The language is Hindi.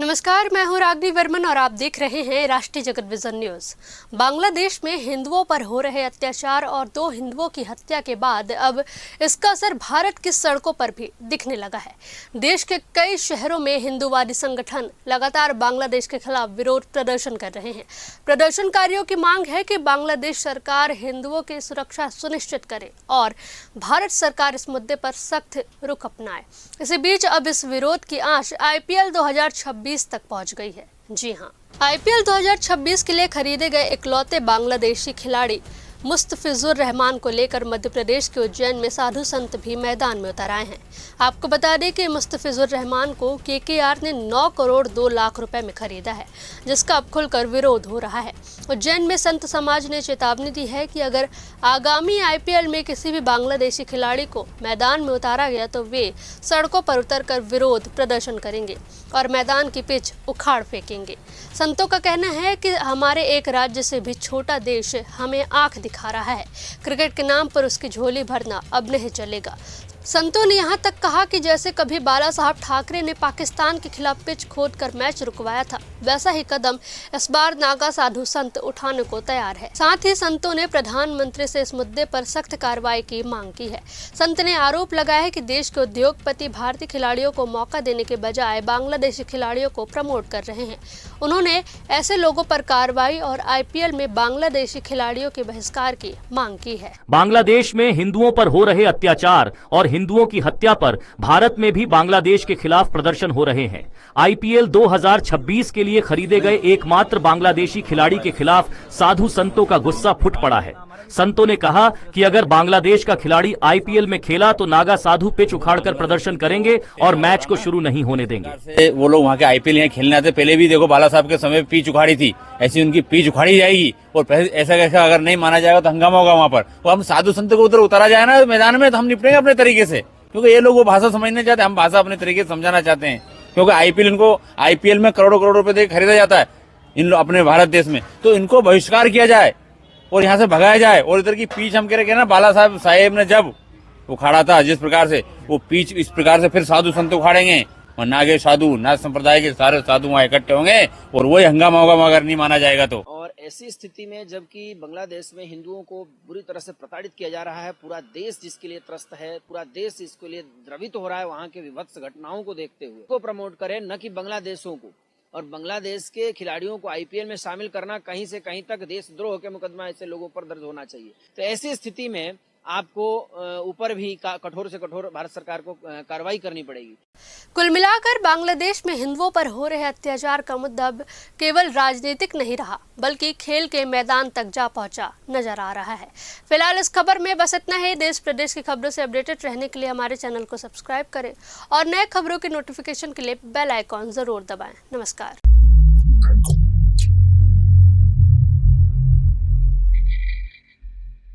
नमस्कार, मैं हूं रागनी वर्मन और आप देख रहे हैं राष्ट्रीय जगत विजन न्यूज। बांग्लादेश में हिंदुओं पर हो रहे अत्याचार और 2 हिंदुओं की हत्या के बाद अब इसका असर भारत की सड़कों पर भी दिखने लगा है। देश के कई शहरों में हिंदूवादी संगठन लगातार बांग्लादेश के खिलाफ विरोध प्रदर्शन कर रहे हैं। प्रदर्शनकारियों की मांग है कि बांग्लादेश सरकार हिंदुओं की सुरक्षा सुनिश्चित करे और भारत सरकार इस मुद्दे पर सख्त रुख अपनाए। इसी बीच अब इस विरोध की आंच IPL 2026 तक पहुंच गई है। जी हां, IPL 2026 के लिए खरीदे गए इकलौते बांग्लादेशी खिलाड़ी मुस्तफिजुर रहमान को लेकर मध्य प्रदेश के उज्जैन में साधु संत भी मैदान में उतर आए हैं। आपको बता दें कि मुस्तफिजुर रहमान को KKR ने 9 करोड़ 2 लाख रुपए में खरीदा है, जिसका अब खुलकर विरोध हो रहा है। उज्जैन में संत समाज ने चेतावनी दी है कि अगर आगामी IPL में किसी भी बांग्लादेशी खिलाड़ी को मैदान में उतारा गया तो वे सड़कों पर उतरकर विरोध प्रदर्शन करेंगे और मैदान की पिच उखाड़ फेंकेंगे। संतों का कहना है कि हमारे एक राज्य से भी छोटा देश हमें आंख दिखा रहा है। क्रिकेट के नाम पर उसकी झोली भरना अब नहीं चलेगा। संतों ने यहां तक कहा कि जैसे कभी बाला साहब ठाकरे ने पाकिस्तान के खिलाफ पिच खोदकर मैच रुकवाया था, वैसा ही कदम इस बार नागा साधु संत उठाने को तैयार है। साथ ही संतों ने प्रधानमंत्री से इस मुद्दे पर सख्त कार्रवाई की मांग की है। संत ने आरोप लगाया है कि देश के उद्योगपति भारतीय खिलाड़ियों को मौका देने के बजाय बांग्लादेशी खिलाड़ियों को प्रमोट कर रहे हैं। उन्होंने ऐसे लोगों पर कार्रवाई और IPL में बांग्लादेशी खिलाड़ियों के बहिष्कार की मांग की है। बांग्लादेश में हिंदुओं पर हो रहे अत्याचार और हिंदुओं की हत्या पर भारत में भी बांग्लादेश के खिलाफ प्रदर्शन हो रहे हैं। IPL 2026 के लिए खरीदे गए एकमात्र बांग्लादेशी खिलाड़ी के खिलाफ साधु संतों का गुस्सा फूट पड़ा है। संतों ने कहा कि अगर बांग्लादेश का खिलाड़ी IPL में खेला तो नागा साधु पिच उखाड़कर प्रदर्शन करेंगे और मैच को शुरू नहीं होने देंगे। वो लोग वहाँ के IPL यहाँ खेलने आते, पहले भी देखो बाला साहब के समय पिच उखाड़ी थी, ऐसी उनकी पिच उखाड़ी जाएगी और ऐसा कैसा अगर नहीं माना जाएगा तो हंगामा होगा वहाँ पर। तो हम साधु संत को उधर उतारा जाए ना मैदान में तो हम निपटेंगे अपने तरीके से, क्योंकि ये लोग वो भाषा समझने चाहते हैं, हम भाषा अपने तरीके से समझाना चाहते हैं। क्योंकि IPL में करोड़ों करोड़ रुपए दे खरीदा जाता है इन अपने भारत देश में, तो इनको बहिष्कार किया जाए और यहाँ से भगाया जाए। और इधर की पिच हम कह रहे ना, बाला साहेब ने जब उखाड़ा था जिस प्रकार से, वो पिच इस प्रकार से फिर साधु संत उखाड़ेंगे और नागे साधु नाग संप्रदाय के सारे साधु वहाँ इकट्ठे होंगे और वही हंगामा होगा अगर नहीं माना जाएगा तो। और ऐसी स्थिति में जबकि बांग्लादेश में हिंदुओं को बुरी तरह से प्रताड़ित किया जा रहा है, पूरा देश जिसके लिए त्रस्त है, पूरा देश इसके लिए द्रवित हो रहा है वहाँ के विभत्स घटनाओं को देखते हुए, को प्रमोट करे न कि बांग्लादेशों को। और बांग्लादेश के खिलाड़ियों को IPL में शामिल करना कहीं से कहीं तक देशद्रोह के मुकदमा ऐसे लोगों पर दर्ज होना चाहिए। तो ऐसी स्थिति में आपको ऊपर भी कठोर से कठोर भारत सरकार को कार्रवाई करनी पड़ेगी। कुल मिलाकर बांग्लादेश में हिंदुओं पर हो रहे अत्याचार का मुद्दा अब केवल राजनीतिक नहीं रहा, बल्कि खेल के मैदान तक जा पहुंचा नजर आ रहा है। फिलहाल इस खबर में बस इतना ही। देश प्रदेश की खबरों से अपडेटेड रहने के लिए हमारे चैनल को सब्सक्राइब करें और नए खबरों की नोटिफिकेशन के लिए बेल आइकॉन जरूर दबाएं। नमस्कार।